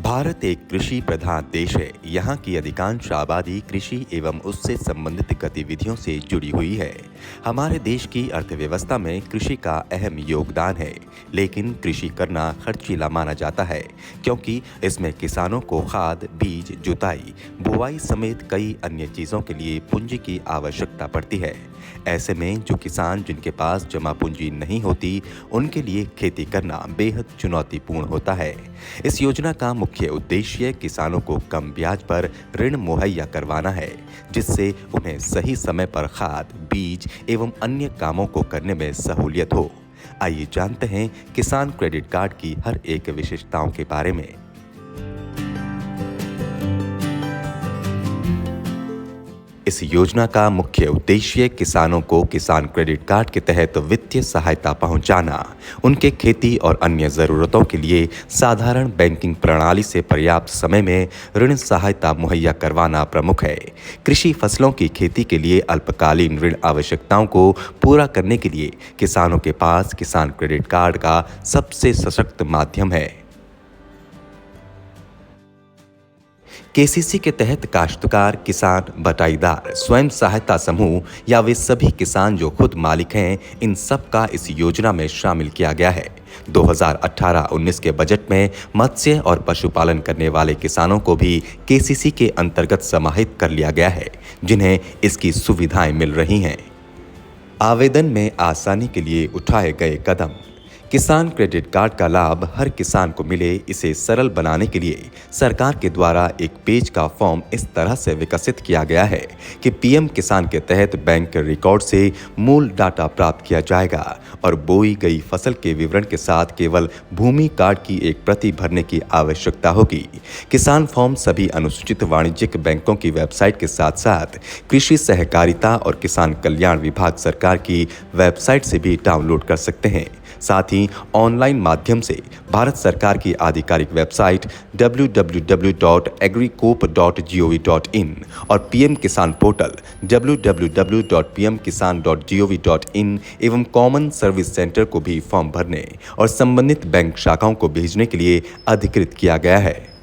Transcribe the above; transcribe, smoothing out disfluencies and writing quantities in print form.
भारत एक कृषि प्रधान देश है। यहाँ की अधिकांश आबादी कृषि एवं उससे संबंधित गतिविधियों से जुड़ी हुई है। हमारे देश की अर्थव्यवस्था में कृषि का अहम योगदान है, लेकिन कृषि करना खर्चीला माना जाता है क्योंकि इसमें किसानों को खाद, बीज, जुताई, बुआई समेत कई अन्य चीज़ों के लिए पूंजी की आवश्यकता पड़ती है। ऐसे में जो किसान जिनके पास जमा पूंजी नहीं होती, उनके लिए खेती करना बेहद चुनौतीपूर्ण होता है। इस योजना का मुख्य उद्देश्य किसानों को कम ब्याज पर ऋण मुहैया करवाना है, जिससे उन्हें सही समय पर खाद, बीज एवं अन्य कामों को करने में सहूलियत हो। आइए जानते हैं किसान क्रेडिट कार्ड की हर एक विशेषताओं के बारे में। इस योजना का मुख्य उद्देश्य किसानों को किसान क्रेडिट कार्ड के तहत वित्तीय सहायता पहुंचाना, उनके खेती और अन्य ज़रूरतों के लिए साधारण बैंकिंग प्रणाली से पर्याप्त समय में ऋण सहायता मुहैया करवाना प्रमुख है। कृषि फसलों की खेती के लिए अल्पकालीन ऋण आवश्यकताओं को पूरा करने के लिए किसानों के पास किसान क्रेडिट कार्ड का सबसे सशक्त माध्यम है। केसीसी के तहत काश्तकार, किसान, बटाईदार, स्वयं सहायता समूह या वे सभी किसान जो खुद मालिक हैं, इन सब का इस योजना में शामिल किया गया है। 2018-19 के बजट में मत्स्य और पशुपालन करने वाले किसानों को भी केसीसी के अंतर्गत समाहित कर लिया गया है, जिन्हें इसकी सुविधाएं मिल रही हैं। आवेदन में आसानी के लिए उठाए गए कदम। किसान क्रेडिट कार्ड का लाभ हर किसान को मिले, इसे सरल बनाने के लिए सरकार के द्वारा एक पेज का फॉर्म इस तरह से विकसित किया गया है कि पीएम किसान के तहत बैंक के रिकॉर्ड से मूल डाटा प्राप्त किया जाएगा और बोई गई फसल के विवरण के साथ केवल भूमि कार्ड की एक प्रति भरने की आवश्यकता होगी। किसान फॉर्म सभी अनुसूचित वाणिज्यिक बैंकों की वेबसाइट के साथ साथ कृषि सहकारिता और किसान कल्याण विभाग सरकार की वेबसाइट से भी डाउनलोड कर सकते हैं। साथ ही ऑनलाइन माध्यम से भारत सरकार की आधिकारिक वेबसाइट www.agricoop.gov.in और पीएम किसान पोर्टल www.pmkisan.gov.in एवं कॉमन सर्विस सेंटर को भी फॉर्म भरने और संबंधित बैंक शाखाओं को भेजने के लिए अधिकृत किया गया है।